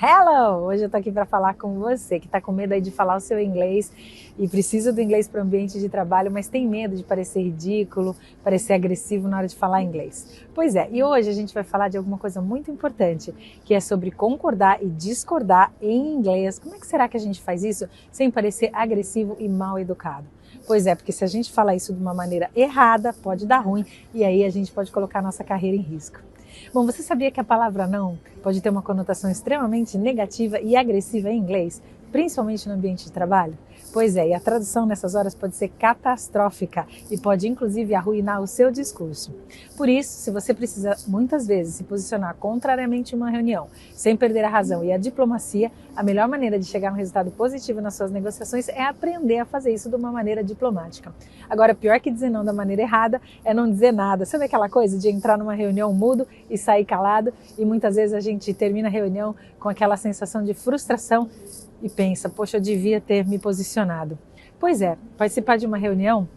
Hello! Hoje eu tô aqui para falar com você que tá com medo aí de falar o seu inglês e precisa do inglês para o ambiente de trabalho, mas tem medo de parecer ridículo, parecer agressivo na hora de falar inglês. Pois é, e hoje a gente vai falar de alguma coisa muito importante, que é sobre concordar e discordar em inglês. Como é que será que a gente faz isso sem parecer agressivo e mal educado? Pois é, porque se a gente falar isso de uma maneira errada, pode dar ruim e aí a gente pode colocar a nossa carreira em risco. Bom, você sabia que a palavra não pode ter uma conotação extremamente negativa e agressiva em inglês, principalmente no ambiente de trabalho? Pois é, e a tradução nessas horas pode ser catastrófica e pode inclusive arruinar o seu discurso. Por isso, se você precisa muitas vezes se posicionar contrariamente em uma reunião, sem perder a razão e a diplomacia, a melhor maneira de chegar a um resultado positivo nas suas negociações é aprender a fazer isso de uma maneira diplomática. Agora, pior que dizer não da maneira errada é não dizer nada. Sabe aquela coisa de entrar numa reunião mudo e sair calado? E muitas vezes a gente termina a reunião com aquela sensação de frustração e pensa, poxa, eu devia ter me posicionado. Pois é, participar de uma reunião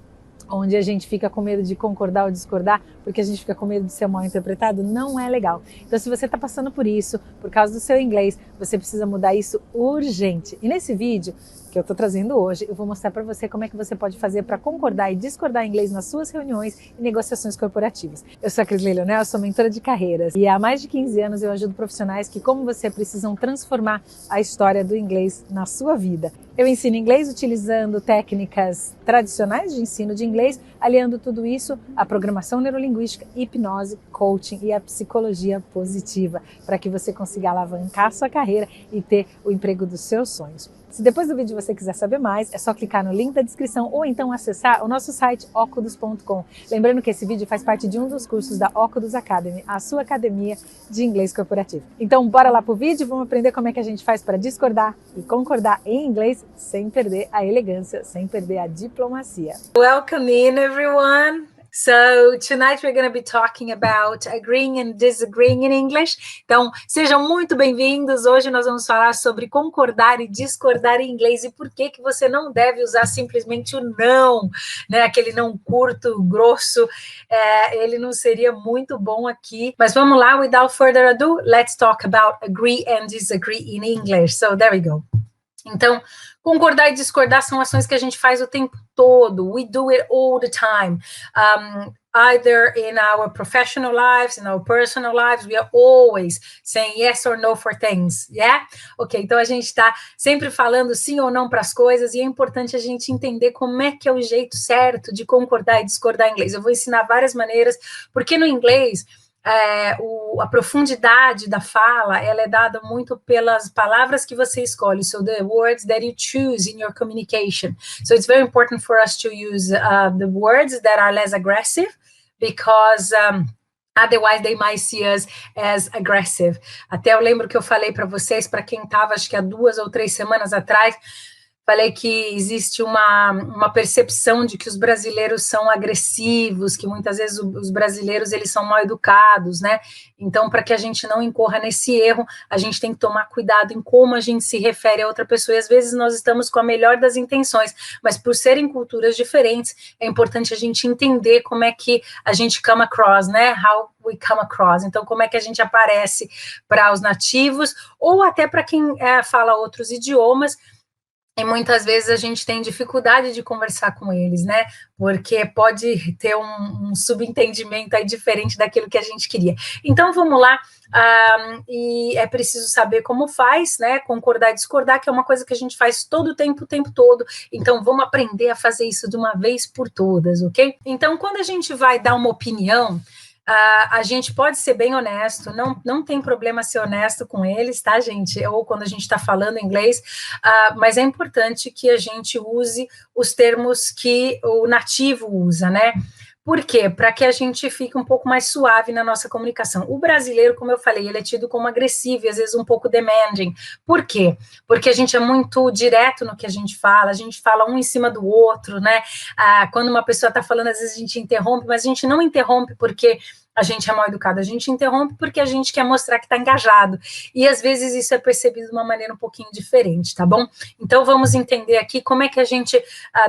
onde a gente fica com medo de concordar ou discordar, porque a gente fica com medo de ser mal interpretado, não é legal. Então, se você está passando por isso, por causa do seu inglês, você precisa mudar isso urgente. E nesse vídeo que eu estou trazendo hoje, eu vou mostrar para você como é que você pode fazer para concordar e discordar em inglês nas suas reuniões e negociações corporativas. Eu sou a Cris Leonel, sou mentora de carreiras e há mais de 15 anos eu ajudo profissionais que, como você, precisam transformar a história do inglês na sua vida. Eu ensino inglês utilizando técnicas tradicionais de ensino de inglês, aliando tudo isso à programação neurolinguística, hipnose, coaching e a psicologia positiva, para que você consiga alavancar sua carreira e ter o emprego dos seus sonhos. Se depois do vídeo você quiser saber mais, é só clicar no link da descrição ou então acessar o nosso site ocudos.com. Lembrando que esse vídeo faz parte de um dos cursos da Ocudos Academy, a sua academia de inglês corporativo. Então bora lá pro vídeo, vamos aprender como é que a gente faz para discordar e concordar em inglês sem perder a elegância, sem perder a diplomacia. Welcome in, everyone. So tonight we're going to be talking about agreeing and disagreeing in English. Então, sejam muito bem-vindos. Hoje nós vamos falar sobre concordar e discordar em inglês e por que você não deve usar simplesmente o não, né? Aquele não curto, grosso, ele não seria muito bom aqui. Mas vamos lá, without further ado, let's talk about agree and disagree in English. So there we go. Então, concordar e discordar são ações que a gente faz o tempo todo. We do it all the time. Either in our professional lives, in our personal lives, we are always saying yes or no for things, yeah? Ok, então a gente está sempre falando sim ou não para as coisas e é importante a gente entender como é que é o jeito certo de concordar e discordar em inglês. Eu vou ensinar várias maneiras, porque no inglês a profundidade da fala, ela é dada muito pelas palavras que você escolhe, so the words that you choose in your communication. So it's very important for us to use the words that are less aggressive, because otherwise they might see us as aggressive. Até eu lembro que eu falei para vocês, para quem estava, acho que há 2 ou 3 semanas atrás, falei que existe uma percepção de que os brasileiros são agressivos, que muitas vezes os brasileiros eles são mal educados, né? Então, para que a gente não incorra nesse erro, a gente tem que tomar cuidado em como a gente se refere a outra pessoa. E às vezes nós estamos com a melhor das intenções, mas por serem culturas diferentes, é importante a gente entender como é que a gente come across, né? How we come across. Então, como é que a gente aparece para os nativos ou até para quem fala outros idiomas. E muitas vezes a gente tem dificuldade de conversar com eles, né? Porque pode ter um subentendimento aí diferente daquilo que a gente queria. Então, vamos lá. E é preciso saber como faz, né? Concordar e discordar, que é uma coisa que a gente faz todo o tempo todo. Então, vamos aprender a fazer isso de uma vez por todas, ok? Então, quando a gente vai dar uma opinião, a gente pode ser bem honesto, não tem problema ser honesto com eles, tá, gente? Ou quando a gente está falando inglês, mas é importante que a gente use os termos que o nativo usa, né? Por quê? Para que a gente fique um pouco mais suave na nossa comunicação. O brasileiro, como eu falei, ele é tido como agressivo e às vezes um pouco demanding. Por quê? Porque a gente é muito direto no que a gente fala um em cima do outro, né? Quando uma pessoa está falando, às vezes a gente interrompe, mas a gente não interrompe porque a gente é mal educado, a gente interrompe porque a gente quer mostrar que está engajado. E às vezes isso é percebido de uma maneira um pouquinho diferente, tá bom? Então vamos entender aqui como é que a gente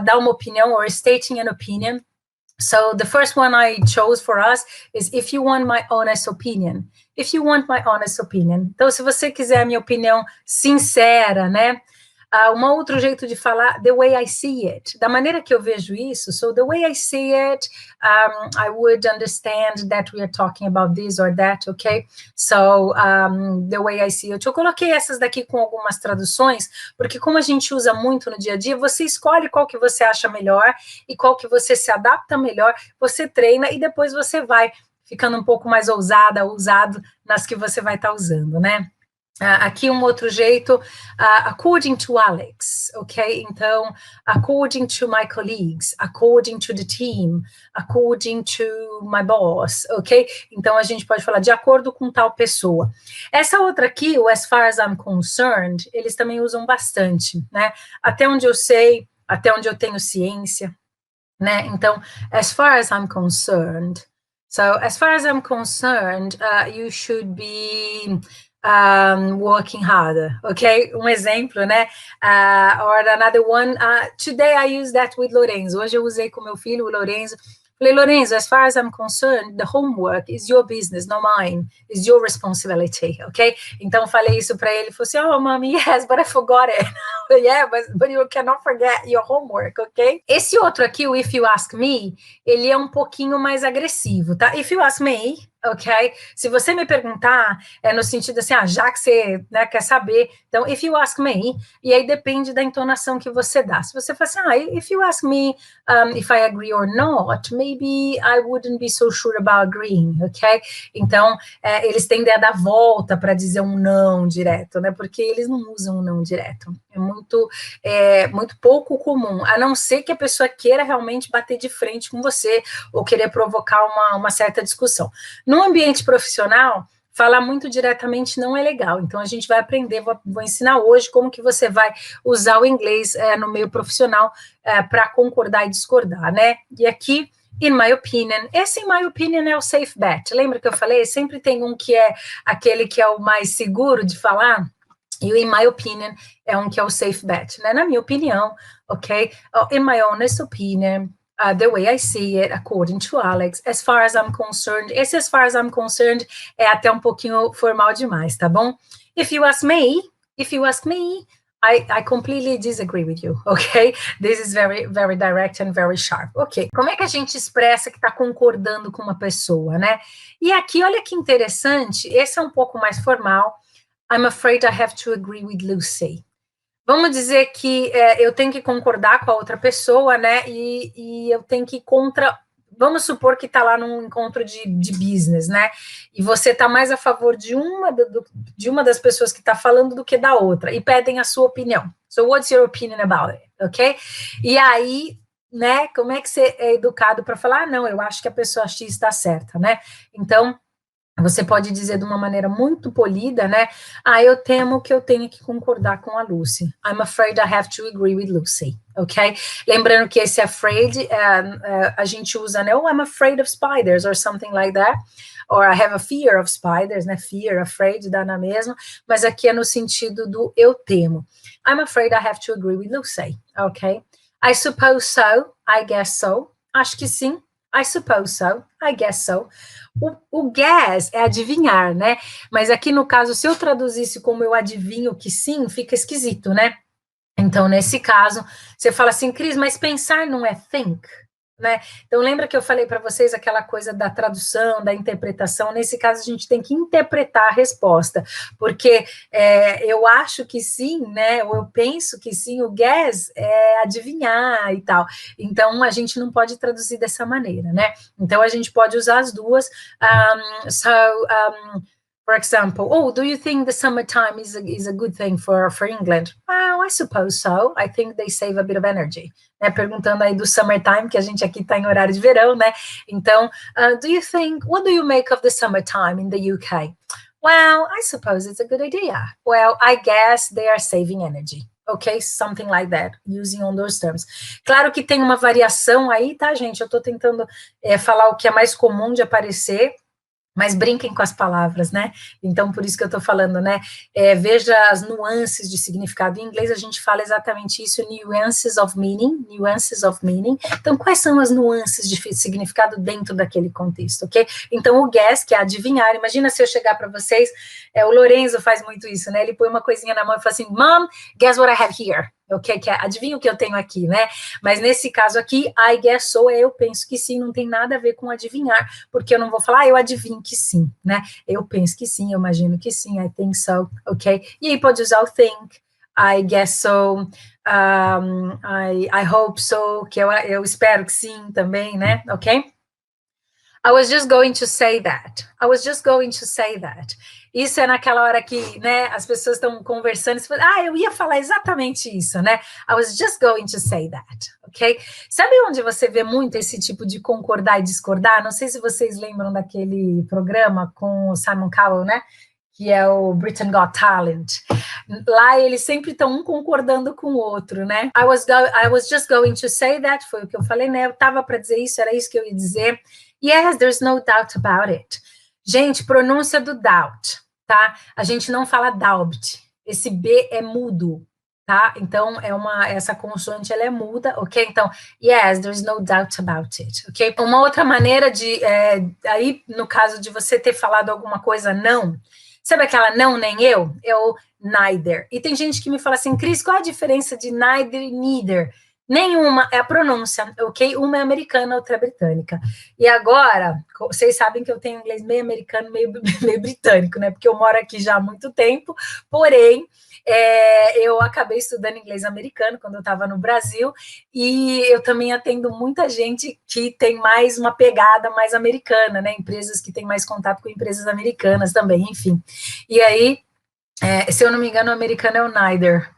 dá uma opinião, or stating an opinion. So the first one I chose for us is if you want my honest opinion. If you want my honest opinion. Então, se você quiser a minha opinião sincera, né? Um outro jeito de falar, the way I see it. Da maneira que eu vejo isso, so the way I see it, I would understand that we are talking about this or that, okay? So, the way I see it. Eu coloquei essas daqui com algumas traduções, porque como a gente usa muito no dia a dia, você escolhe qual que você acha melhor e qual que você se adapta melhor, você treina e depois você vai ficando um pouco mais ousado nas que você vai estar usando, né? Aqui um outro jeito, according to Alex, ok? Então, according to my colleagues, according to the team, according to my boss, ok? Então, a gente pode falar de acordo com tal pessoa. Essa outra aqui, o as far as I'm concerned, eles também usam bastante, né? Até onde eu sei, até onde eu tenho ciência, né? Então, as far as I'm concerned. So, as far as I'm concerned, you should be... working harder, okay? Um exemplo, né? Or another one, today I used that with Lorenzo. Hoje eu usei com meu filho, o Lorenzo. Falei, Lorenzo, as far as I'm concerned, the homework is your business, not mine. It's your responsibility, okay? Então, falei isso para ele. Ele falou assim, oh, mommy, yes, but I forgot it. Yeah, but you cannot forget your homework, ok? Esse outro aqui, o if you ask me, ele é um pouquinho mais agressivo, tá? If you ask me, ok? Se você me perguntar, é no sentido assim, já que você, né, quer saber, então, if you ask me, e aí depende da entonação que você dá. Se você fala assim, if you ask me if I agree or not, maybe I wouldn't be so sure about agreeing, ok? Então, eles tendem a dar volta para dizer um não direto, né? Porque eles não usam um não direto. É muito pouco comum, a não ser que a pessoa queira realmente bater de frente com você ou querer provocar uma certa discussão. No ambiente profissional, falar muito diretamente não é legal, então a gente vai aprender, vou ensinar hoje como que você vai usar o inglês no meio profissional para concordar e discordar, né? E aqui, in my opinion, esse in my opinion é o safe bet, lembra que eu falei? Sempre tem um que é aquele que é o mais seguro de falar, e o in my opinion é um que é o safe bet, né? Na minha opinião, ok? In my honest opinion, the way I see it, according to Alex, as far as I'm concerned, esse as far as I'm concerned é até um pouquinho formal demais, tá bom? If you ask me, I completely disagree with you, ok? This is very, very direct and very sharp. Ok, como é que a gente expressa que está concordando com uma pessoa, né? E aqui, olha que interessante, esse é um pouco mais formal. I'm afraid I have to agree with Lucy. Vamos dizer que eu tenho que concordar com a outra pessoa, né? E eu tenho que vamos supor que está lá num encontro de business, né? E você está mais a favor de uma das pessoas que está falando do que da outra, e pedem a sua opinião. So, what's your opinion about it? Ok? E aí, né? Como é que você é educado para falar, não, eu acho que a pessoa X está certa, né? Então, você pode dizer de uma maneira muito polida, né? Eu temo que eu tenha que concordar com a Lucy. I'm afraid I have to agree with Lucy, ok? Lembrando que esse afraid, a gente usa, né? Oh, I'm afraid of spiders, or something like that. Or I have a fear of spiders, né? Fear, afraid, dá na mesma. Mas aqui é no sentido do eu temo. I'm afraid I have to agree with Lucy, ok? I suppose so, I guess so. Acho que sim. I suppose so, I guess so. O guess é adivinhar, né? Mas aqui no caso, se eu traduzisse como eu adivinho que sim, fica esquisito, né? Então, nesse caso, você fala assim, Cris, mas pensar não é think, né? Então, lembra que eu falei para vocês aquela coisa da tradução, da interpretação? Nesse caso, a gente tem que interpretar a resposta, porque eu acho que sim, né? Ou eu penso que sim, o guess é adivinhar e tal. Então, a gente não pode traduzir dessa maneira, né? Então, a gente pode usar as duas. For example, oh, do you think the summertime is a good thing for England? Well, I suppose so. I think they save a bit of energy. Né, perguntando aí do summertime, que a gente aqui está em horário de verão, né? Então, what do you make of the summertime in the UK? Well, I suppose it's a good idea. Well, I guess they are saving energy. Ok? Something like that, using on those terms. Claro que tem uma variação aí, tá, gente? Eu estou tentando falar o que é mais comum de aparecer, Mas brinquem com as palavras, né? Então, por isso que eu estou falando, né? Veja as nuances de significado. Em inglês, a gente fala exatamente isso, nuances of meaning, nuances of meaning. Então, quais são as nuances de significado dentro daquele contexto, ok? Então, o guess, que é adivinhar. Imagina se eu chegar para vocês, o Lorenzo faz muito isso, né? Ele põe uma coisinha na mão e fala assim, Mom, guess what I have here? Ok, que adivinha o que eu tenho aqui, né? Mas nesse caso aqui, I guess so, eu penso que sim, não tem nada a ver com adivinhar, porque eu não vou falar, eu adivinho que sim, né? Eu penso que sim, eu imagino que sim, I think so, ok? E aí pode usar o think, I guess so, I hope so, que eu espero que sim também, né? Ok? I was just going to say that. I was just going to say that. Isso é naquela hora que, né, as pessoas estão conversando e você fala, eu ia falar exatamente isso, né? I was just going to say that, ok? Sabe onde você vê muito esse tipo de concordar e discordar? Não sei se vocês lembram daquele programa com o Simon Cowell, né? Que é o Britain Got Talent. Lá eles sempre estão um concordando com o outro, né? I was just going to say that, foi o que eu falei, né? Eu estava para dizer isso, era isso que eu ia dizer. Yes, there's no doubt about it. Gente, pronúncia do doubt, tá? A gente não fala doubt. Esse B é mudo, tá? Então, essa consoante, ela é muda, ok? Então, yes, there's no doubt about it, ok? Uma outra maneira de, aí, no caso de você ter falado alguma coisa não, sabe aquela não nem eu? É o neither. E tem gente que me fala assim, Cris, qual a diferença de neither e neither? Nenhuma, é a pronúncia, ok? Uma é americana, outra é britânica. E agora, vocês sabem que eu tenho inglês meio americano, meio britânico, né? Porque eu moro aqui já há muito tempo, porém, eu acabei estudando inglês americano quando eu estava no Brasil, e eu também atendo muita gente que tem mais uma pegada mais americana, né? Empresas que têm mais contato com empresas americanas também, enfim. E aí, se eu não me engano, o americano é o neither,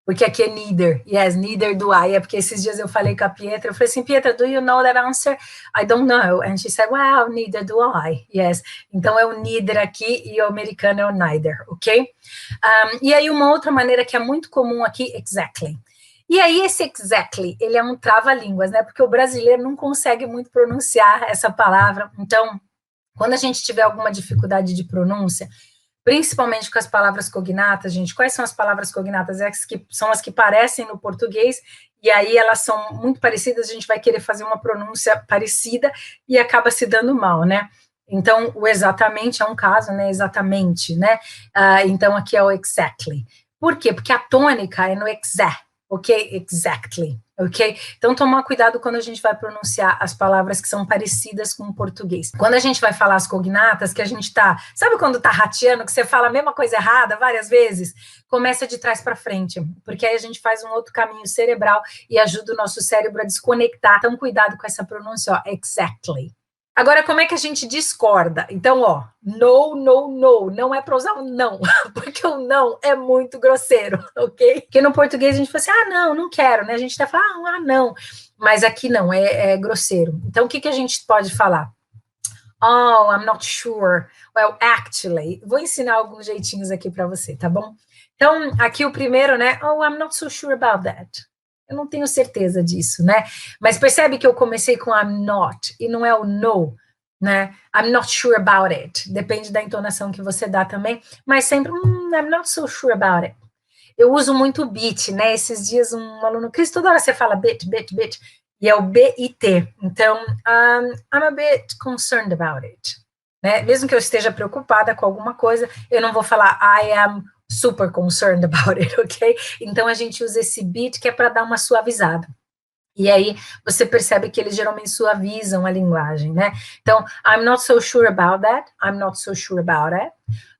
porque aqui é neither, yes, neither do I, porque esses dias eu falei com a Pietra, eu falei assim, Pietra, do you know that answer? I don't know, and she said, well, neither do I, yes, então é o neither aqui, e o americano é o neither, ok? E aí uma outra maneira que é muito comum aqui, exactly. E aí esse exactly, ele é um trava-línguas, né, porque o brasileiro não consegue muito pronunciar essa palavra, então, quando a gente tiver alguma dificuldade de pronúncia, principalmente com as palavras cognatas, gente, quais são as palavras cognatas? São as que parecem no português, e aí elas são muito parecidas, a gente vai querer fazer uma pronúncia parecida e acaba se dando mal, né? Então, o exatamente é um caso, né? Exatamente, né? Então, aqui é o exactly. Por quê? Porque a tônica é no exact, ok? Exactly. Ok? Então, tomar cuidado quando a gente vai pronunciar as palavras que são parecidas com o português. Quando a gente vai falar as cognatas, que a gente tá... Sabe quando tá rateando, que você fala a mesma coisa errada várias vezes? Começa de trás para frente, porque aí a gente faz um outro caminho cerebral e ajuda o nosso cérebro a desconectar. Então, cuidado com essa pronúncia, ó, exactly. Agora, como é que a gente discorda? Então, ó, no, no, no, não é para usar o não, porque o não é muito grosseiro, ok? Porque no português a gente fala assim, não, não quero, né? A gente até fala, não, mas aqui não, é grosseiro. Então, o que a gente pode falar? Oh, I'm not sure. Well, actually, vou ensinar alguns jeitinhos aqui para você, tá bom? Então, aqui o primeiro, né? Oh, I'm not so sure about that. Eu não tenho certeza disso, né? Mas percebe que eu comecei com I'm not e não é o no, né? I'm not sure about it. Depende da entonação que você dá também, mas sempre I'm not so sure about it. Eu uso muito bit, né? Esses dias um aluno, Cris, toda hora você fala bit, e é o B-I-T. Então, I'm a bit concerned about it. Né? Mesmo que eu esteja preocupada com alguma coisa, eu não vou falar I am super concerned about it, ok? Então, a gente usa esse bit que é para dar uma suavizada. E aí, você percebe que eles geralmente suavizam a linguagem, né? Então, I'm not so sure about that, I'm not so sure about it,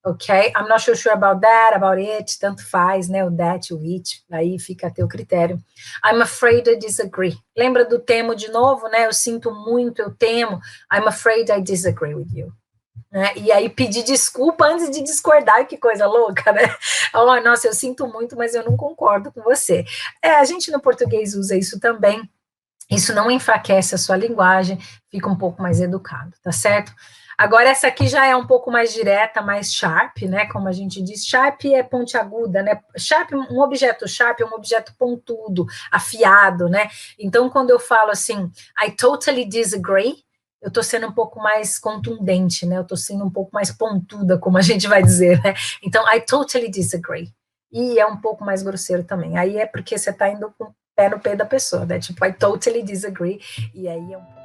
ok? I'm not so sure about that, about it, tanto faz, né? O that, o it, aí fica a teu critério. I'm afraid I disagree. Lembra do temo de novo, né? Eu sinto muito, eu temo. I'm afraid I disagree with you. Né? E aí pedir desculpa antes de discordar, que coisa louca, né? Oh, nossa, eu sinto muito, mas eu não concordo com você. A gente no português usa isso também, isso não enfraquece a sua linguagem, fica um pouco mais educado, tá certo? Agora, essa aqui já é um pouco mais direta, mais sharp, né? Como a gente diz, sharp é pontiaguda, né? Sharp, um objeto sharp é um objeto pontudo, afiado, né? Então, quando eu falo assim, I totally disagree, eu tô sendo um pouco mais contundente, né? Eu tô sendo um pouco mais pontuda, como a gente vai dizer, né? Então, I totally disagree. E é um pouco mais grosseiro também. Aí é porque você tá indo com o pé no pé da pessoa, né? Tipo, I totally disagree. E aí é um